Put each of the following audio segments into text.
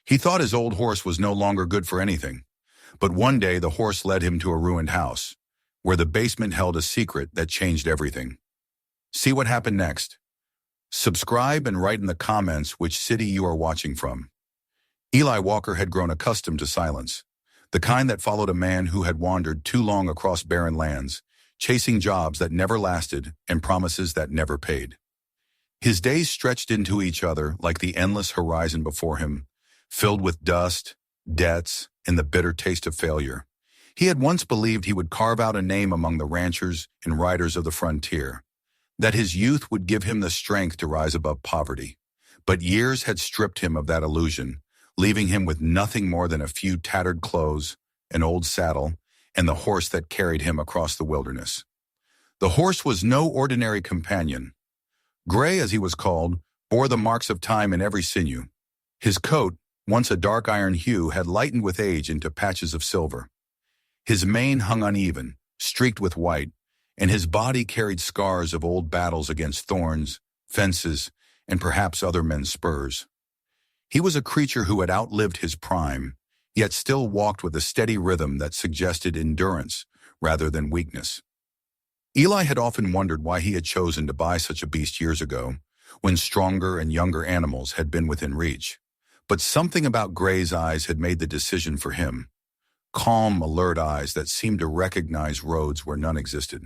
He thought his old horse was no longer good for anything. But one day the horse led him to a ruined house, where the basement held a secret that changed everything. See what happened next? Subscribe and write in the comments which city you are watching from. Eli Walker had grown accustomed to silence, the kind that followed a man who had wandered too long across barren lands, chasing jobs that never lasted and promises that never paid. His days stretched into each other like the endless horizon before him, filled with dust, debts, and the bitter taste of failure. He had once believed he would carve out a name among the ranchers and riders of the frontier, that his youth would give him the strength to rise above poverty. But years had stripped him of that illusion, leaving him with nothing more than a few tattered clothes, an old saddle, and the horse that carried him across the wilderness. The horse was no ordinary companion. Gray, as he was called, bore the marks of time in every sinew. His coat, once a dark iron hue, had lightened with age into patches of silver. His mane hung uneven, streaked with white, and his body carried scars of old battles against thorns, fences, and perhaps other men's spurs. He was a creature who had outlived his prime, yet still walked with a steady rhythm that suggested endurance rather than weakness. Eli had often wondered why he had chosen to buy such a beast years ago, when stronger and younger animals had been within reach. But something about Gray's eyes had made the decision for him. Calm, alert eyes that seemed to recognize roads where none existed.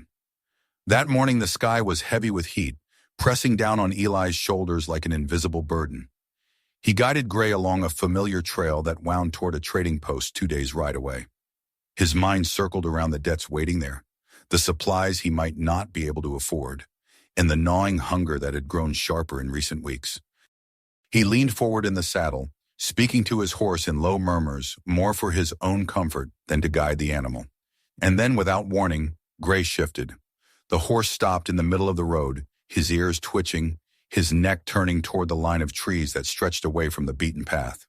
That morning the sky was heavy with heat, pressing down on Eli's shoulders like an invisible burden. He guided Gray along a familiar trail that wound toward a trading post 2 days' ride away. His mind circled around the debts waiting there, the supplies he might not be able to afford, and the gnawing hunger that had grown sharper in recent weeks. He leaned forward in the saddle, speaking to his horse in low murmurs, more for his own comfort than to guide the animal. And then, without warning, Gray shifted. The horse stopped in the middle of the road, his ears twitching, his neck turning toward the line of trees that stretched away from the beaten path.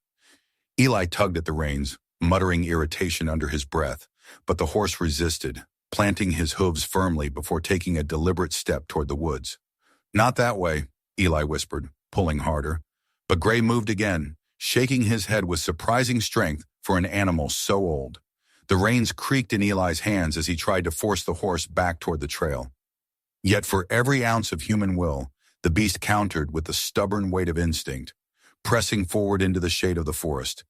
Eli tugged at the reins, muttering irritation under his breath, but the horse resisted, planting his hooves firmly before taking a deliberate step toward the woods. "Not that way," Eli whispered, pulling harder. But Gray moved again, shaking his head with surprising strength for an animal so old. The reins creaked in Eli's hands as he tried to force the horse back toward the trail. Yet for every ounce of human will, the beast countered with the stubborn weight of instinct, pressing forward into the shade of the forest.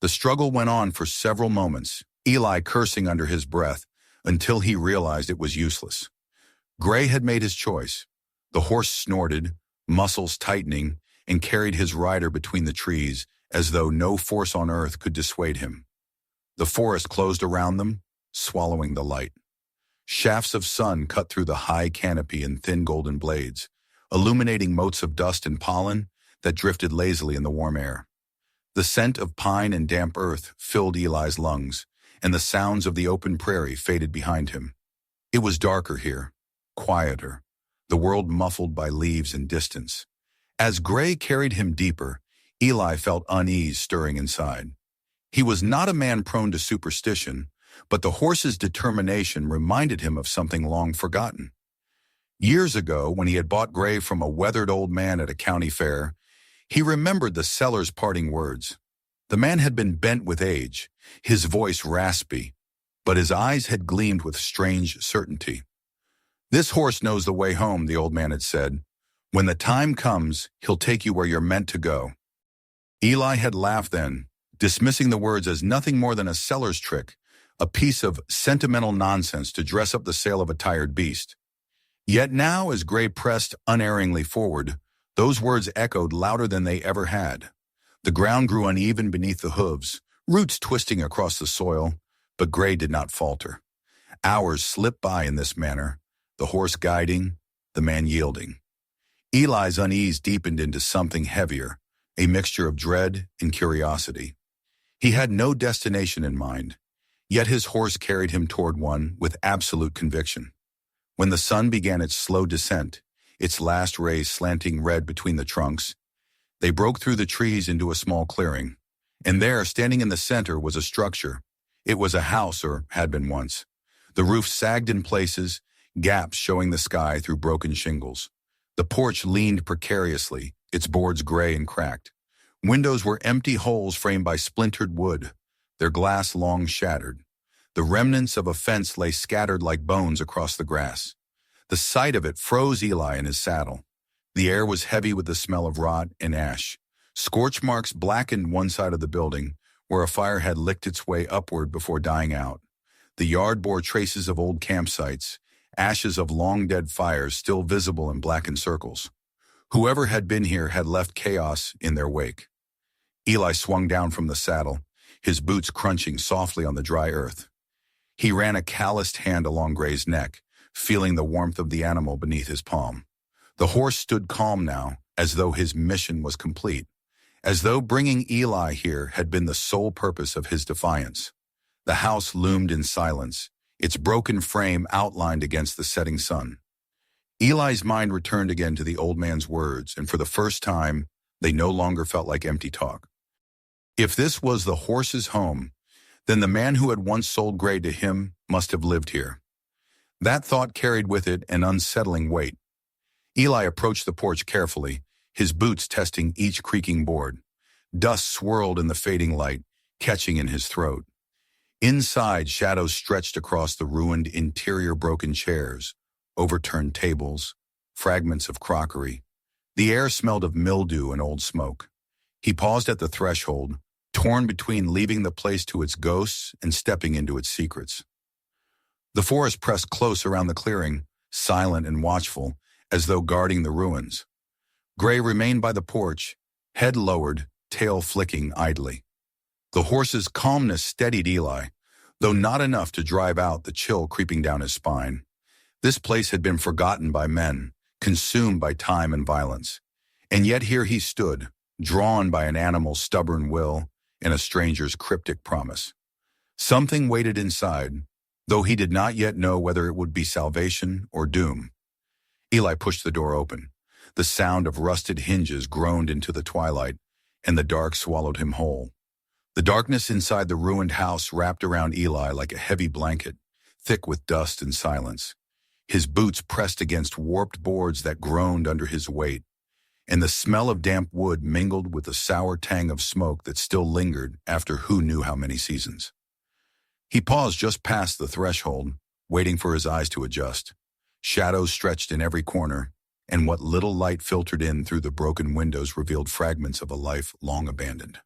The struggle went on for several moments, Eli cursing under his breath, until he realized it was useless. Gray had made his choice. The horse snorted, muscles tightening, and carried his rider between the trees as though no force on earth could dissuade him. The forest closed around them, swallowing the light. Shafts of sun cut through the high canopy in thin golden blades, illuminating motes of dust and pollen that drifted lazily in the warm air. The scent of pine and damp earth filled Eli's lungs, and the sounds of the open prairie faded behind him. It was darker here, quieter, the world muffled by leaves and distance. As Gray carried him deeper, Eli felt unease stirring inside. He was not a man prone to superstition, but the horse's determination reminded him of something long forgotten. Years ago, when he had bought Gray from a weathered old man at a county fair, he remembered the seller's parting words. The man had been bent with age, his voice raspy, but his eyes had gleamed with strange certainty. "This horse knows the way home," the old man had said. "When the time comes, he'll take you where you're meant to go." Eli had laughed then, dismissing the words as nothing more than a seller's trick, a piece of sentimental nonsense to dress up the sale of a tired beast. Yet now, as Gray pressed unerringly forward, those words echoed louder than they ever had. The ground grew uneven beneath the hooves, roots twisting across the soil, but Gray did not falter. Hours slipped by in this manner, the horse guiding, the man yielding. Eli's unease deepened into something heavier, a mixture of dread and curiosity. He had no destination in mind, yet his horse carried him toward one with absolute conviction. When the sun began its slow descent, its last rays slanting red between the trunks, they broke through the trees into a small clearing, and there, standing in the center, was a structure. It was a house, or had been once. The roof sagged in places, gaps showing the sky through broken shingles. The porch leaned precariously, its boards gray and cracked. Windows were empty holes framed by splintered wood, their glass long shattered. The remnants of a fence lay scattered like bones across the grass. The sight of it froze Eli in his saddle. The air was heavy with the smell of rot and ash. Scorch marks blackened one side of the building, where a fire had licked its way upward before dying out. The yard bore traces of old campsites, ashes of long-dead fires still visible in blackened circles. Whoever had been here had left chaos in their wake. Eli swung down from the saddle, his boots crunching softly on the dry earth. He ran a calloused hand along Gray's neck, feeling the warmth of the animal beneath his palm. The horse stood calm now, as though his mission was complete, as though bringing Eli here had been the sole purpose of his defiance. The house loomed in silence, its broken frame outlined against the setting sun. Eli's mind returned again to the old man's words, and for the first time, they no longer felt like empty talk. If this was the horse's home, then the man who had once sold Gray to him must have lived here. That thought carried with it an unsettling weight. Eli approached the porch carefully, his boots testing each creaking board. Dust swirled in the fading light, catching in his throat. Inside, shadows stretched across the ruined interior, broken chairs, overturned tables, fragments of crockery. The air smelled of mildew and old smoke. He paused at the threshold, torn between leaving the place to its ghosts and stepping into its secrets. The forest pressed close around the clearing, silent and watchful, as though guarding the ruins. Gray remained by the porch, head lowered, tail flicking idly. The horse's calmness steadied Eli, though not enough to drive out the chill creeping down his spine. This place had been forgotten by men, consumed by time and violence. And yet here he stood, drawn by an animal's stubborn will and a stranger's cryptic promise. Something waited inside, though he did not yet know whether it would be salvation or doom. Eli pushed the door open. The sound of rusted hinges groaned into the twilight, and the dark swallowed him whole. The darkness inside the ruined house wrapped around Eli like a heavy blanket, thick with dust and silence. His boots pressed against warped boards that groaned under his weight, and the smell of damp wood mingled with the sour tang of smoke that still lingered after who knew how many seasons. He paused just past the threshold, waiting for his eyes to adjust. Shadows stretched in every corner, and what little light filtered in through the broken windows revealed fragments of a life long abandoned.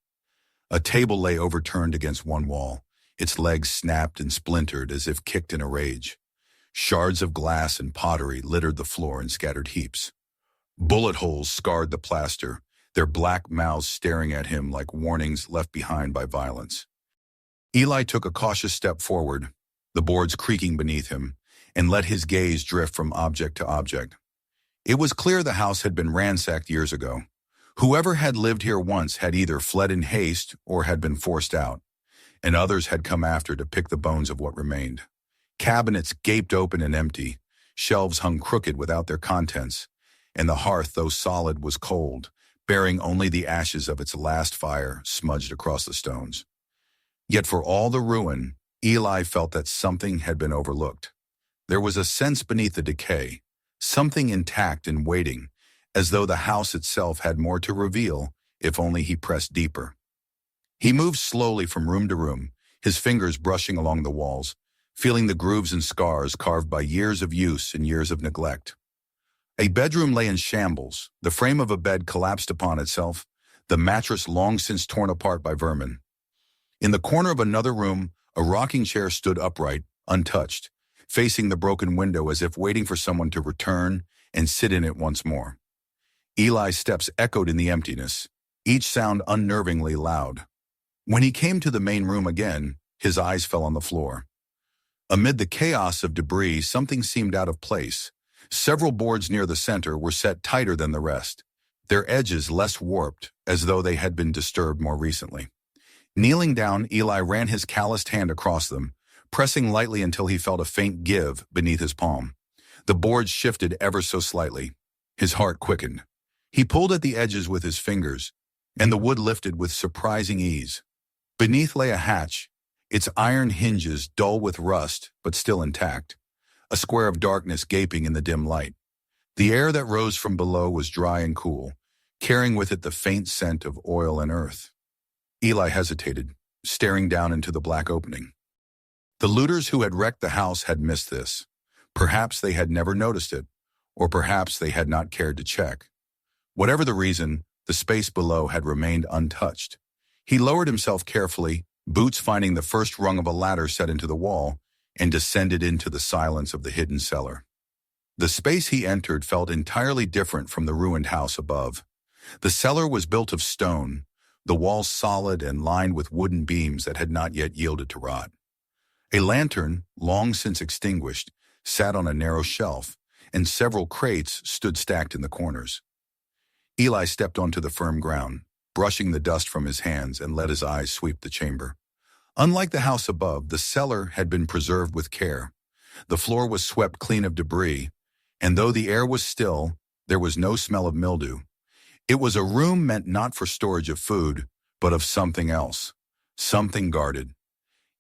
A table lay overturned against one wall, its legs snapped and splintered as if kicked in a rage. Shards of glass and pottery littered the floor in scattered heaps. Bullet holes scarred the plaster, their black mouths staring at him like warnings left behind by violence. Eli took a cautious step forward, the boards creaking beneath him, and let his gaze drift from object to object. It was clear the house had been ransacked years ago. Whoever had lived here once had either fled in haste or had been forced out, and others had come after to pick the bones of what remained. Cabinets gaped open and empty, shelves hung crooked without their contents, and the hearth, though solid, was cold, bearing only the ashes of its last fire smudged across the stones. Yet for all the ruin, Eli felt that something had been overlooked. There was a sense beneath the decay, something intact and waiting, as though the house itself had more to reveal if only he pressed deeper. He moved slowly from room to room, his fingers brushing along the walls, feeling the grooves and scars carved by years of use and years of neglect. A bedroom lay in shambles, the frame of a bed collapsed upon itself, the mattress long since torn apart by vermin. In the corner of another room, a rocking chair stood upright, untouched, facing the broken window as if waiting for someone to return and sit in it once more. Eli's steps echoed in the emptiness, each sound unnervingly loud. When he came to the main room again, his eyes fell on the floor. Amid the chaos of debris, something seemed out of place. Several boards near the center were set tighter than the rest, their edges less warped, as though they had been disturbed more recently. Kneeling down, Eli ran his calloused hand across them, pressing lightly until he felt a faint give beneath his palm. The boards shifted ever so slightly. His heart quickened. He pulled at the edges with his fingers, and the wood lifted with surprising ease. Beneath lay a hatch, its iron hinges dull with rust but still intact, a square of darkness gaping in the dim light. The air that rose from below was dry and cool, carrying with it the faint scent of oil and earth. Eli hesitated, staring down into the black opening. The looters who had wrecked the house had missed this. Perhaps they had never noticed it, or perhaps they had not cared to check. Whatever the reason, the space below had remained untouched. He lowered himself carefully, boots finding the first rung of a ladder set into the wall, and descended into the silence of the hidden cellar. The space he entered felt entirely different from the ruined house above. The cellar was built of stone, the walls solid and lined with wooden beams that had not yet yielded to rot. A lantern, long since extinguished, sat on a narrow shelf, and several crates stood stacked in the corners. Eli stepped onto the firm ground, brushing the dust from his hands, and let his eyes sweep the chamber. Unlike the house above, the cellar had been preserved with care. The floor was swept clean of debris, and though the air was still, there was no smell of mildew. It was a room meant not for storage of food, but of something else, something guarded.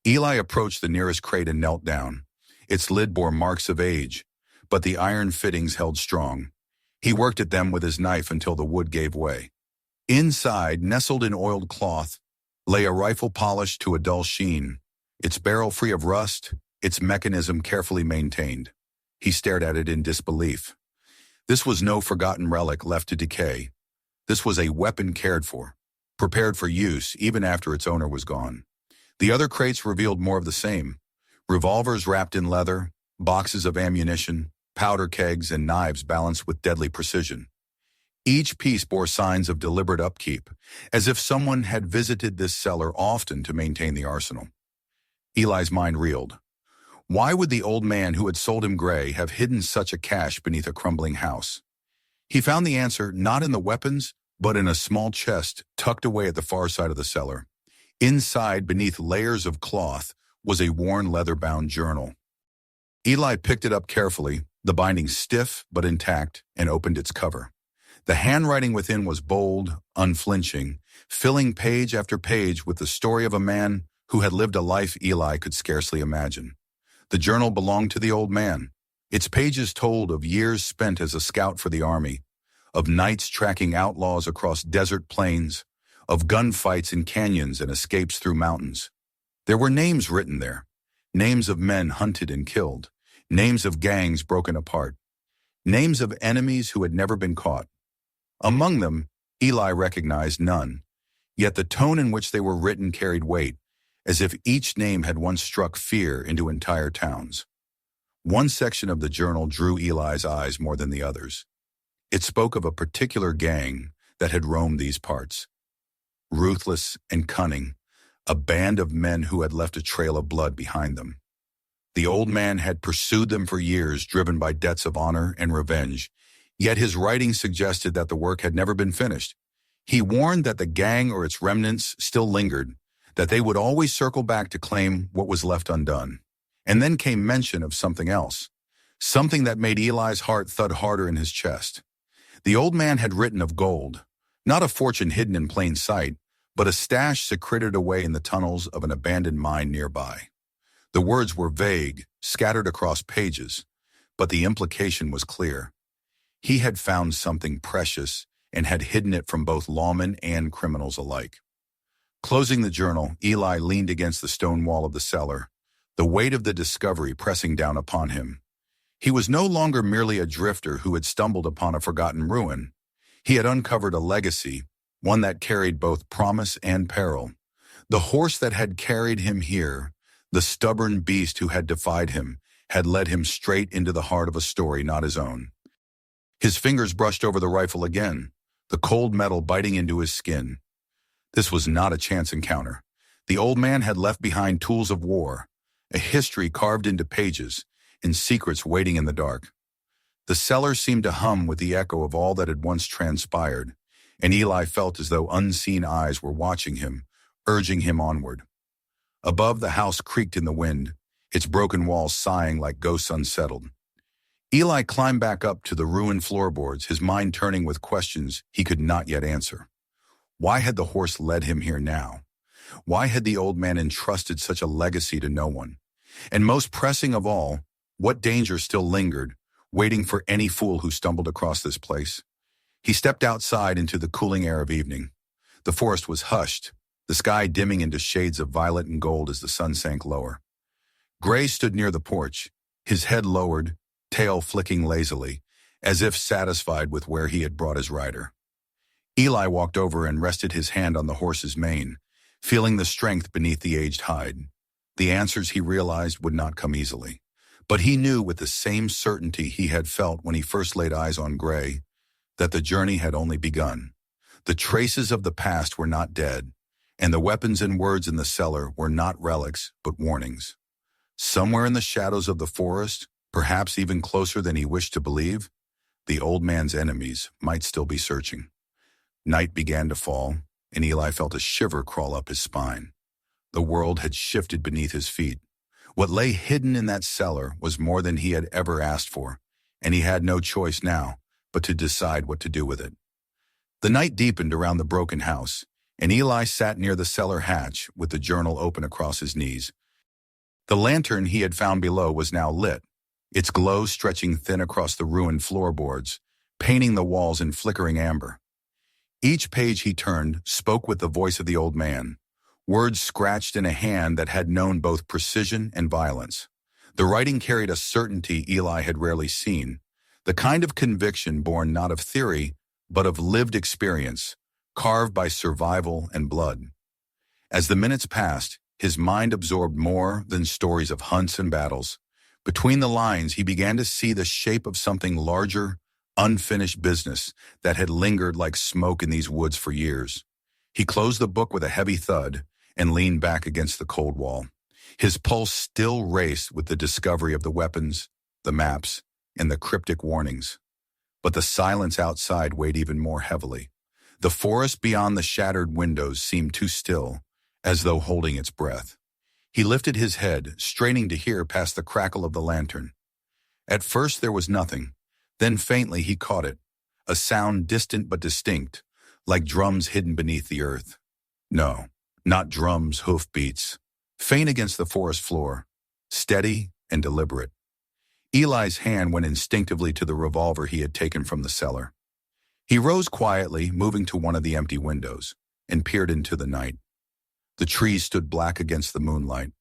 Eli approached the nearest crate and knelt down. Its lid bore marks of age, but the iron fittings held strong. He worked at them with his knife until the wood gave way. Inside, nestled in oiled cloth, lay a rifle polished to a dull sheen, its barrel free of rust, its mechanism carefully maintained. He stared at it in disbelief. This was no forgotten relic left to decay. This was a weapon cared for, prepared for use even after its owner was gone. The other crates revealed more of the same. Revolvers wrapped in leather, boxes of ammunition, powder kegs, and knives balanced with deadly precision. Each piece bore signs of deliberate upkeep, as if someone had visited this cellar often to maintain the arsenal. Eli's mind reeled. Why would the old man who had sold him gray have hidden such a cache beneath a crumbling house? He found the answer not in the weapons, but in a small chest tucked away at the far side of the cellar. Inside, beneath layers of cloth, was a worn leather-bound journal. Eli picked it up carefully, the binding stiff but intact, and opened its cover. The handwriting within was bold, unflinching, filling page after page with the story of a man who had lived a life Eli could scarcely imagine. The journal belonged to the old man. Its pages told of years spent as a scout for the army, of nights tracking outlaws across desert plains, of gunfights in canyons and escapes through mountains. There were names written there, names of men hunted and killed, names of gangs broken apart, names of enemies who had never been caught. Among them, Eli recognized none, yet the tone in which they were written carried weight, as if each name had once struck fear into entire towns. One section of the journal drew Eli's eyes more than the others. It spoke of a particular gang that had roamed these parts. Ruthless and cunning, a band of men who had left a trail of blood behind them. The old man had pursued them for years, driven by debts of honor and revenge, yet his writing suggested that the work had never been finished. He warned that the gang or its remnants still lingered, that they would always circle back to claim what was left undone. And then came mention of something else, something that made Eli's heart thud harder in his chest. The old man had written of gold, not a fortune hidden in plain sight, but a stash secreted away in the tunnels of an abandoned mine nearby. The words were vague, scattered across pages, but the implication was clear. He had found something precious and had hidden it from both lawmen and criminals alike. Closing the journal, Eli leaned against the stone wall of the cellar, the weight of the discovery pressing down upon him. He was no longer merely a drifter who had stumbled upon a forgotten ruin. He had uncovered a legacy, one that carried both promise and peril. The horse that had carried him here, the stubborn beast who had defied him, had led him straight into the heart of a story not his own. His fingers brushed over the rifle again, the cold metal biting into his skin. This was not a chance encounter. The old man had left behind tools of war, a history carved into pages, and secrets waiting in the dark. The cellar seemed to hum with the echo of all that had once transpired, and Eli felt as though unseen eyes were watching him, urging him onward. Above, the house creaked in the wind, its broken walls sighing like ghosts unsettled. Eli climbed back up to the ruined floorboards, his mind turning with questions he could not yet answer. Why had the horse led him here now? Why had the old man entrusted such a legacy to no one? And most pressing of all, what danger still lingered, waiting for any fool who stumbled across this place? He stepped outside into the cooling air of evening. The forest was hushed, the sky dimming into shades of violet and gold as the sun sank lower. Gray stood near the porch, his head lowered, tail flicking lazily, as if satisfied with where he had brought his rider. Eli walked over and rested his hand on the horse's mane, feeling the strength beneath the aged hide. The answers, he realized, would not come easily. But he knew with the same certainty he had felt when he first laid eyes on Gray, that the journey had only begun. The traces of the past were not dead, and the weapons and words in the cellar were not relics, but warnings. Somewhere in the shadows of the forest, perhaps even closer than he wished to believe, the old man's enemies might still be searching. Night began to fall, and Eli felt a shiver crawl up his spine. The world had shifted beneath his feet. What lay hidden in that cellar was more than he had ever asked for, and he had no choice now but to decide what to do with it. The night deepened around the broken house, and Eli sat near the cellar hatch with the journal open across his knees. The lantern he had found below was now lit, its glow stretching thin across the ruined floorboards, painting the walls in flickering amber. Each page he turned spoke with the voice of the old man, words scratched in a hand that had known both precision and violence. The writing carried a certainty Eli had rarely seen, the kind of conviction born not of theory, but of lived experience, carved by survival and blood. As the minutes passed, his mind absorbed more than stories of hunts and battles. Between the lines, he began to see the shape of something larger, unfinished business that had lingered like smoke in these woods for years. He closed the book with a heavy thud and leaned back against the cold wall. His pulse still raced with the discovery of the weapons, the maps, and the cryptic warnings. But the silence outside weighed even more heavily. The forest beyond the shattered windows seemed too still, as though holding its breath. He lifted his head, straining to hear past the crackle of the lantern. At first there was nothing. Then faintly he caught it, a sound distant but distinct, like drums hidden beneath the earth. No, not drums, hoofbeats, faint against the forest floor, steady and deliberate. Eli's hand went instinctively to the revolver he had taken from the cellar. He rose quietly, moving to one of the empty windows, and peered into the night. The trees stood black against the moonlight,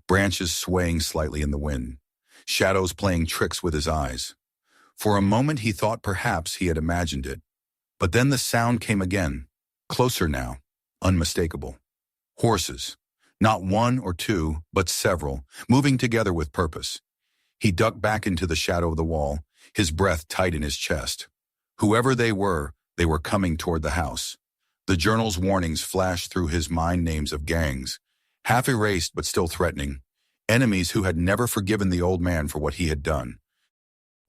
branches swaying slightly in the wind, shadows playing tricks with his eyes. For a moment he thought perhaps he had imagined it, but then the sound came again, closer now, unmistakable. Horses, not one or two, but several, moving together with purpose. He ducked back into the shadow of the wall, his breath tight in his chest. Whoever they were coming toward the house. The journal's warnings flashed through his mind, names of gangs, half erased but still threatening, enemies who had never forgiven the old man for what he had done.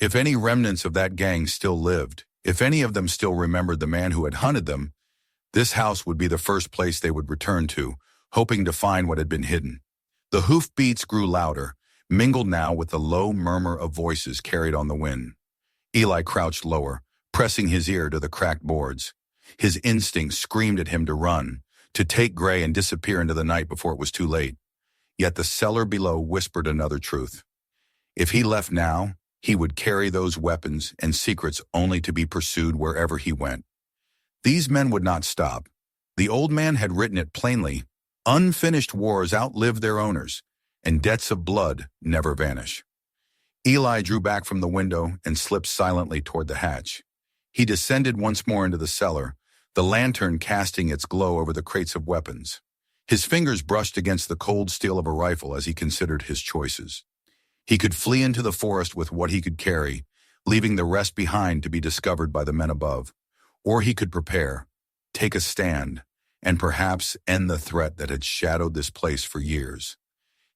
If any remnants of that gang still lived, if any of them still remembered the man who had hunted them, this house would be the first place they would return to, hoping to find what had been hidden. The hoofbeats grew louder, mingled now with the low murmur of voices carried on the wind. Eli crouched lower, pressing his ear to the cracked boards. His instinct screamed at him to run, to take Gray and disappear into the night before it was too late. Yet the cellar below whispered another truth. If he left now, he would carry those weapons and secrets only to be pursued wherever he went. These men would not stop. The old man had written it plainly. Unfinished wars outlive their owners, and debts of blood never vanish. Eli drew back from the window and slipped silently toward the hatch. He descended once more into the cellar, the lantern casting its glow over the crates of weapons. His fingers brushed against the cold steel of a rifle as he considered his choices. He could flee into the forest with what he could carry, leaving the rest behind to be discovered by the men above. Or he could prepare, take a stand, and perhaps end the threat that had shadowed this place for years.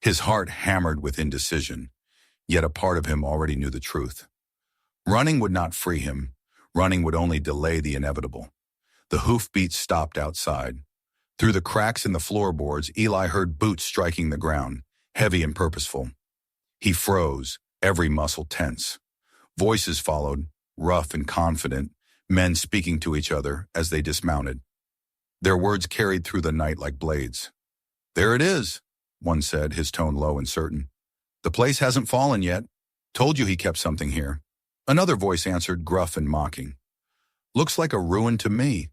His heart hammered with indecision, yet a part of him already knew the truth. Running would not free him. Running would only delay the inevitable. The hoofbeats stopped outside. Through the cracks in the floorboards, Eli heard boots striking the ground, heavy and purposeful. He froze, every muscle tense. Voices followed, rough and confident, men speaking to each other as they dismounted. Their words carried through the night like blades. "There it is," one said, his tone low and certain. "The place hasn't fallen yet. Told you he kept something here." Another voice answered, gruff and mocking. Looks like a ruin to me.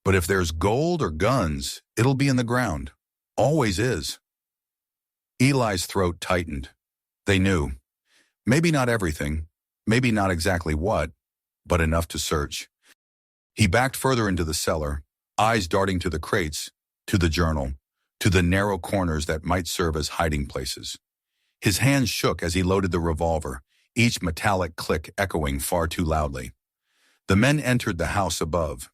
But if there's gold or guns, it'll be in the ground. Always is. Eli's throat tightened. They knew. Maybe not everything, maybe not exactly what, but enough to search. He backed further into the cellar, eyes darting to the crates, to the journal, to the narrow corners that might serve as hiding places. His hands shook as he loaded the revolver, each metallic click echoing far too loudly. The men entered the house above.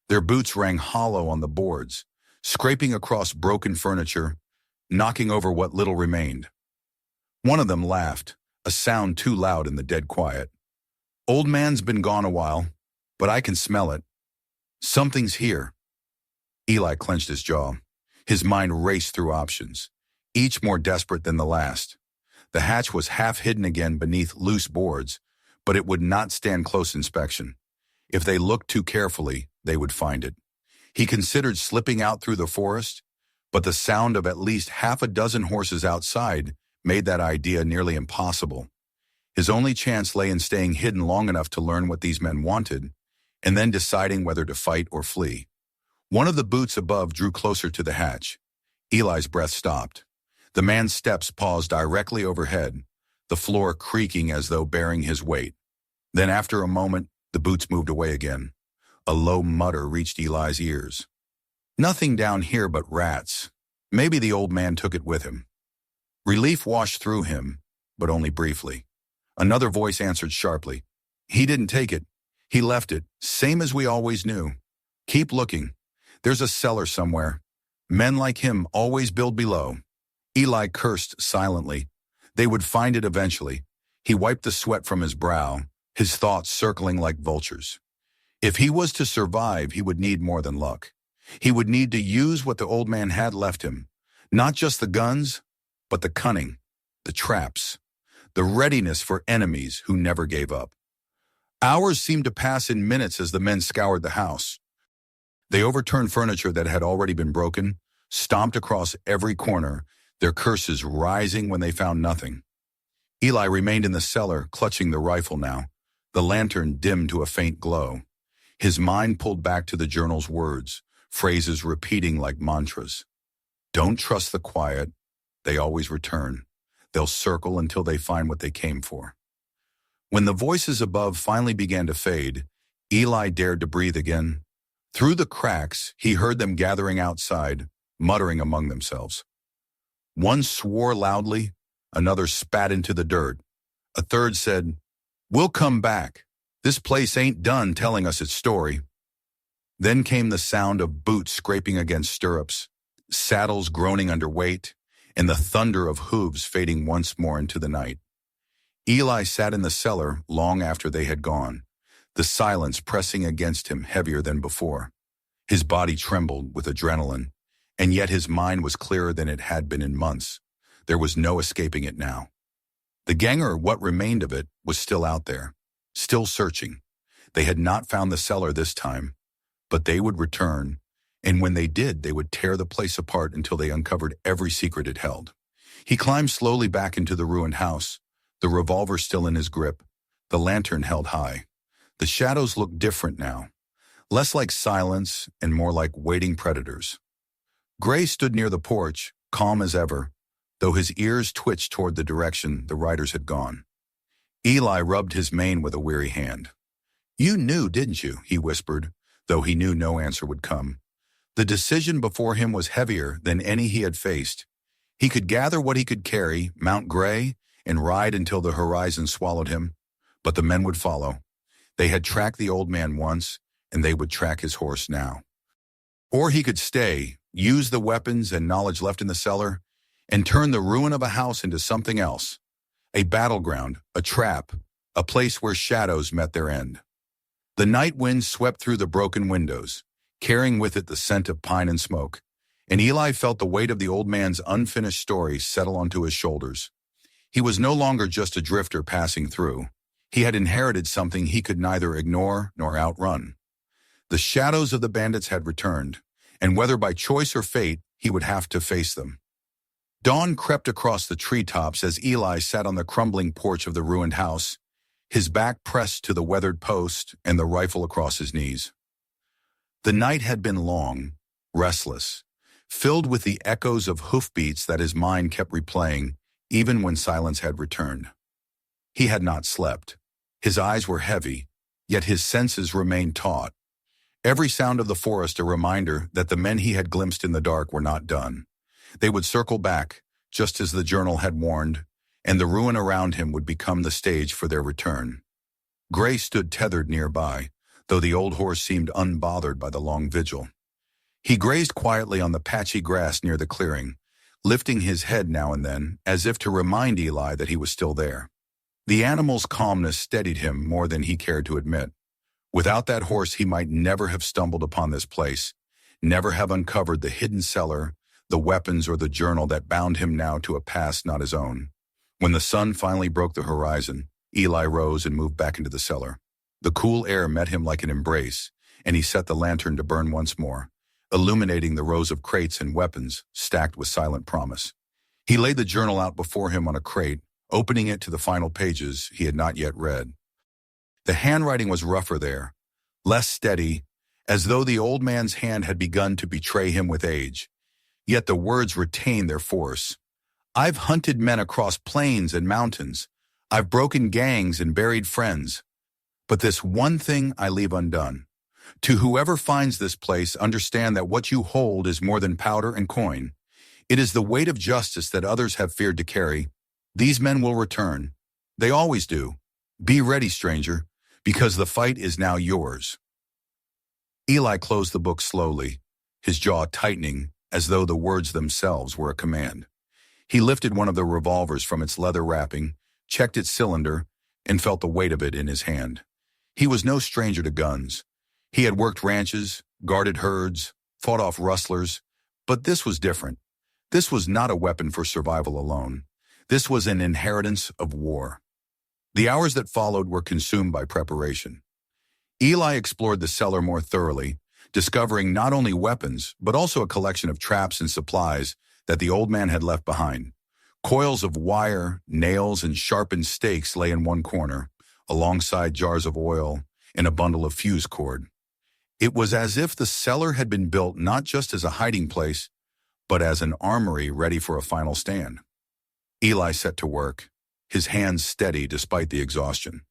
Their boots rang hollow on the boards, scraping across broken furniture, knocking over what little remained. One of them laughed, a sound too loud in the dead quiet. Old man's been gone a while, but I can smell it. Something's here. Eli clenched his jaw. His mind raced through options, each more desperate than the last. The hatch was half hidden again beneath loose boards, but it would not stand close inspection. If they looked too carefully, they would find it. He considered slipping out through the forest, but the sound of at least half a dozen horses outside made that idea nearly impossible. His only chance lay in staying hidden long enough to learn what these men wanted, and then deciding whether to fight or flee. One of the boots above drew closer to the hatch. Eli's breath stopped. The man's steps paused directly overhead, the floor creaking as though bearing his weight. Then after a moment, the boots moved away again. A low mutter reached Eli's ears. Nothing down here but rats. Maybe the old man took it with him. Relief washed through him, but only briefly. Another voice answered sharply. He didn't take it. He left it, same as we always knew. Keep looking. There's a cellar somewhere. Men like him always build below. Eli cursed silently. They would find it eventually. He wiped the sweat from his brow, his thoughts circling like vultures. If he was to survive, he would need more than luck. He would need to use what the old man had left him. Not just the guns, but the cunning, the traps, the readiness for enemies who never gave up. Hours seemed to pass in minutes as the men scoured the house. They overturned furniture that had already been broken, stomped across every corner, their curses rising when they found nothing. Eli remained in the cellar, clutching the rifle now, the lantern dimmed to a faint glow. His mind pulled back to the journal's words, phrases repeating like mantras. Don't trust the quiet. They always return. They'll circle until they find what they came for. When the voices above finally began to fade, Eli dared to breathe again. Through the cracks, he heard them gathering outside, muttering among themselves. One swore loudly, another spat into the dirt. A third said, "We'll come back. This place ain't done telling us its story." Then came the sound of boots scraping against stirrups, saddles groaning under weight, and the thunder of hooves fading once more into the night. Eli sat in the cellar long after they had gone, the silence pressing against him heavier than before. His body trembled with adrenaline, and yet his mind was clearer than it had been in months. There was no escaping it now. The gang, or what remained of it, was still out there, still searching. They had not found the cellar this time, but they would return, and when they did, they would tear the place apart until they uncovered every secret it held. He climbed slowly back into the ruined house, the revolver still in his grip, the lantern held high. The shadows looked different now, less like silence and more like waiting predators. Gray stood near the porch, calm as ever, though his ears twitched toward the direction the riders had gone. Eli rubbed his mane with a weary hand. "You knew, didn't you?" he whispered, though he knew no answer would come. The decision before him was heavier than any he had faced. He could gather what he could carry, mount Gray, and ride until the horizon swallowed him, but the men would follow. They had tracked the old man once, and they would track his horse now. Or he could stay, use the weapons and knowledge left in the cellar, and turn the ruin of a house into something else. A battleground, a trap, a place where shadows met their end. The night wind swept through the broken windows, carrying with it the scent of pine and smoke, and Eli felt the weight of the old man's unfinished story settle onto his shoulders. He was no longer just a drifter passing through. He had inherited something he could neither ignore nor outrun. The shadows of the bandits had returned, and whether by choice or fate, he would have to face them. Dawn crept across the treetops as Eli sat on the crumbling porch of the ruined house, his back pressed to the weathered post and the rifle across his knees. The night had been long, restless, filled with the echoes of hoofbeats that his mind kept replaying, even when silence had returned. He had not slept. His eyes were heavy, yet his senses remained taut. Every sound of the forest a reminder that the men he had glimpsed in the dark were not done. They would circle back, just as the journal had warned, and the ruin around him would become the stage for their return. Gray stood tethered nearby, though the old horse seemed unbothered by the long vigil. He grazed quietly on the patchy grass near the clearing, lifting his head now and then, as if to remind Eli that he was still there. The animal's calmness steadied him more than he cared to admit. Without that horse, he might never have stumbled upon this place, never have uncovered the hidden cellar, the weapons, or the journal that bound him now to a past not his own. When the sun finally broke the horizon, Eli rose and moved back into the cellar. The cool air met him like an embrace, and he set the lantern to burn once more, illuminating the rows of crates and weapons stacked with silent promise. He laid the journal out before him on a crate, opening it to the final pages he had not yet read. The handwriting was rougher there, less steady, as though the old man's hand had begun to betray him with age. Yet the words retained their force. "I've hunted men across plains and mountains. I've broken gangs and buried friends. But this one thing I leave undone. To whoever finds this place, understand that what you hold is more than powder and coin. It is the weight of justice that others have feared to carry. These men will return. They always do. Be ready, stranger, because the fight is now yours." Eli closed the book slowly, his jaw tightening as though the words themselves were a command. He lifted one of the revolvers from its leather wrapping, checked its cylinder, and felt the weight of it in his hand. He was no stranger to guns. He had worked ranches, guarded herds, fought off rustlers, but this was different. This was not a weapon for survival alone. This was an inheritance of war. The hours that followed were consumed by preparation. Eli explored the cellar more thoroughly, discovering not only weapons, but also a collection of traps and supplies that the old man had left behind. Coils of wire, nails, and sharpened stakes lay in one corner, alongside jars of oil and a bundle of fuse cord. It was as if the cellar had been built not just as a hiding place, but as an armory ready for a final stand. Eli set to work, his hands steady despite the exhaustion.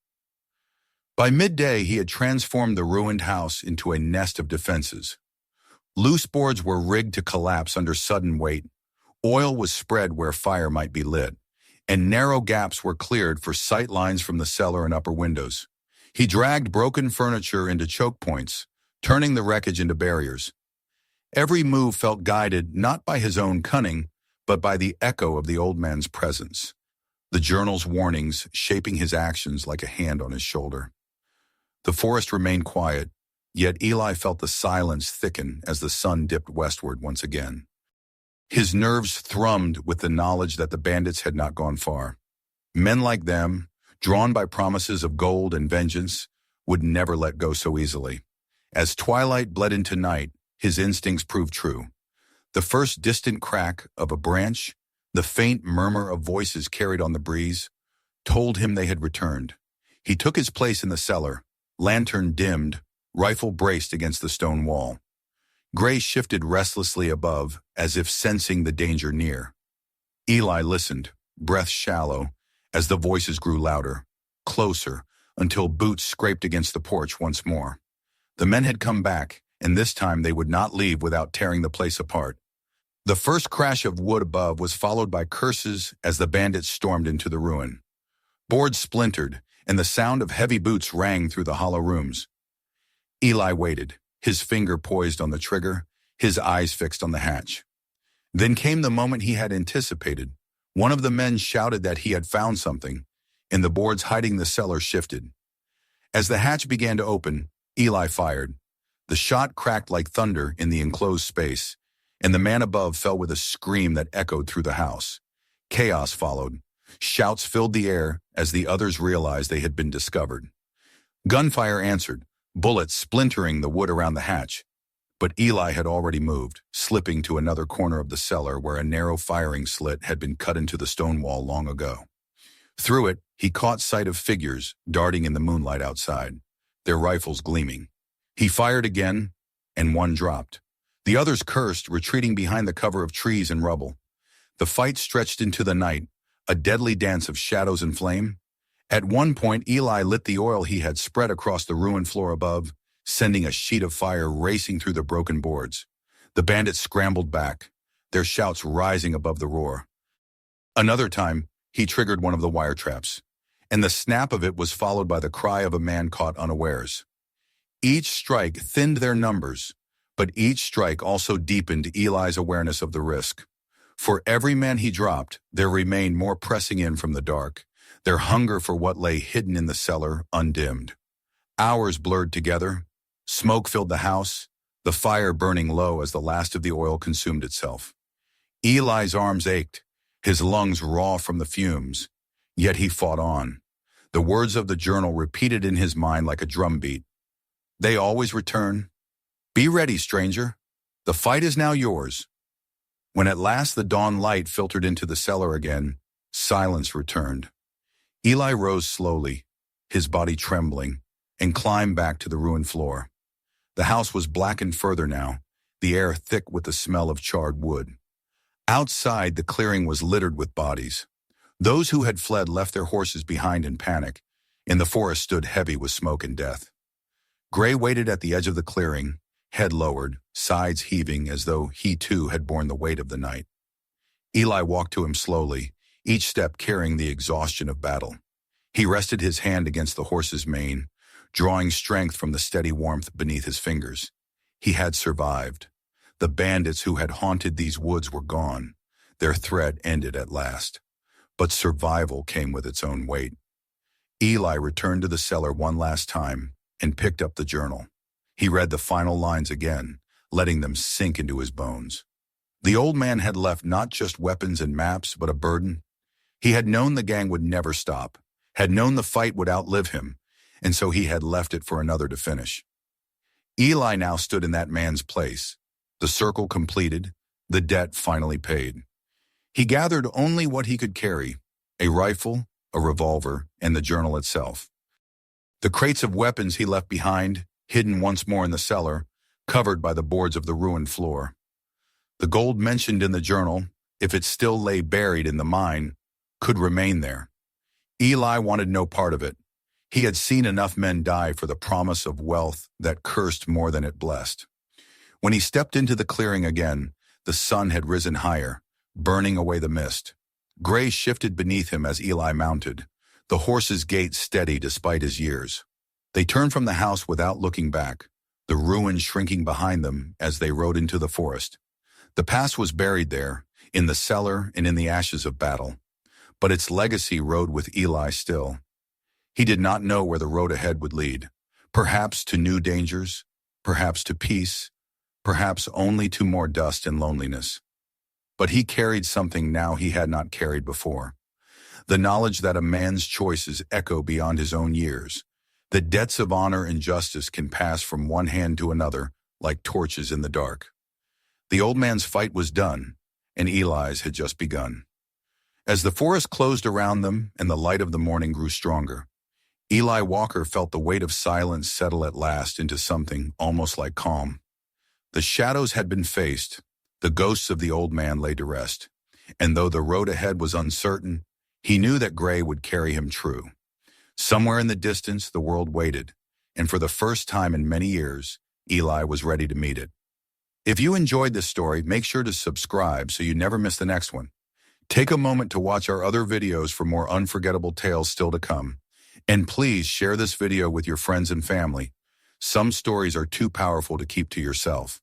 By midday, he had transformed the ruined house into a nest of defenses. Loose boards were rigged to collapse under sudden weight, oil was spread where fire might be lit, and narrow gaps were cleared for sight lines from the cellar and upper windows. He dragged broken furniture into choke points, turning the wreckage into barriers. Every move felt guided not by his own cunning, but by the echo of the old man's presence, the journal's warnings shaping his actions like a hand on his shoulder. The forest remained quiet, yet Eli felt the silence thicken as the sun dipped westward once again. His nerves thrummed with the knowledge that the bandits had not gone far. Men like them, drawn by promises of gold and vengeance, would never let go so easily. As twilight bled into night, his instincts proved true. The first distant crack of a branch, the faint murmur of voices carried on the breeze, told him they had returned. He took his place in the cellar, lantern dimmed, rifle braced against the stone wall. Gray shifted restlessly above, as if sensing the danger near. Eli listened, breath shallow, as the voices grew louder, closer, until boots scraped against the porch once more. The men had come back, and this time they would not leave without tearing the place apart. The first crash of wood above was followed by curses as the bandits stormed into the ruin. Boards splintered, and the sound of heavy boots rang through the hollow rooms. Eli waited, his finger poised on the trigger, his eyes fixed on the hatch. Then came the moment he had anticipated. One of the men shouted that he had found something, and the boards hiding the cellar shifted. As the hatch began to open, Eli fired. The shot cracked like thunder in the enclosed space, and the man above fell with a scream that echoed through the house. Chaos followed. Shouts filled the air as the others realized they had been discovered. Gunfire answered, bullets splintering the wood around the hatch. But Eli had already moved, slipping to another corner of the cellar where a narrow firing slit had been cut into the stone wall long ago. Through it, he caught sight of figures darting in the moonlight outside, their rifles gleaming. He fired again, and one dropped. The others cursed, retreating behind the cover of trees and rubble. The fight stretched into the night, a deadly dance of shadows and flame. At one point, Eli lit the oil he had spread across the ruined floor above, sending a sheet of fire racing through the broken boards. The bandits scrambled back, their shouts rising above the roar. Another time, he triggered one of the wire traps, and the snap of it was followed by the cry of a man caught unawares. Each strike thinned their numbers, but each strike also deepened Eli's awareness of the risk. For every man he dropped, there remained more pressing in from the dark, their hunger for what lay hidden in the cellar undimmed. Hours blurred together. Smoke filled the house, the fire burning low as the last of the oil consumed itself. Eli's arms ached, his lungs raw from the fumes, yet he fought on. The words of the journal repeated in his mind like a drumbeat. They always return. Be ready, stranger. The fight is now yours. When at last the dawn light filtered into the cellar again, silence returned. Eli rose slowly, his body trembling, and climbed back to the ruined floor. The house was blackened further now, the air thick with the smell of charred wood. Outside, the clearing was littered with bodies. Those who had fled left their horses behind in panic, and the forest stood heavy with smoke and death. Gray waited at the edge of the clearing, head lowered, sides heaving as though he too had borne the weight of the night. Eli walked to him slowly, each step carrying the exhaustion of battle. He rested his hand against the horse's mane, drawing strength from the steady warmth beneath his fingers. He had survived. The bandits who had haunted these woods were gone. Their threat ended at last. But survival came with its own weight. Eli returned to the cellar one last time and picked up the journal. He read the final lines again, letting them sink into his bones. The old man had left not just weapons and maps, but a burden. He had known the gang would never stop, had known the fight would outlive him, and so he had left it for another to finish. Eli now stood in that man's place, the circle completed, the debt finally paid. He gathered only what he could carry, a rifle, a revolver, and the journal itself. The crates of weapons he left behind, hidden once more in the cellar, covered by the boards of the ruined floor. The gold mentioned in the journal, if it still lay buried in the mine, could remain there. Eli wanted no part of it. He had seen enough men die for the promise of wealth that cursed more than it blessed. When he stepped into the clearing again, the sun had risen higher, burning away the mist. Gray shifted beneath him as Eli mounted, the horse's gait steady despite his years. They turned from the house without looking back, the ruins shrinking behind them as they rode into the forest. The past was buried there, in the cellar and in the ashes of battle, but its legacy rode with Eli still. He did not know where the road ahead would lead, perhaps to new dangers, perhaps to peace, perhaps only to more dust and loneliness. But he carried something now he had not carried before, the knowledge that a man's choices echo beyond his own years, that debts of honor and justice can pass from one hand to another like torches in the dark. The old man's fight was done, and Eli's had just begun. As the forest closed around them and the light of the morning grew stronger, Eli Walker felt the weight of silence settle at last into something almost like calm. The shadows had been faced, the ghosts of the old man lay to rest, and though the road ahead was uncertain, he knew that Gray would carry him true. Somewhere in the distance, the world waited, and for the first time in many years, Eli was ready to meet it. If you enjoyed this story, make sure to subscribe so you never miss the next one. Take a moment to watch our other videos for more unforgettable tales still to come. And please share this video with your friends and family. Some stories are too powerful to keep to yourself.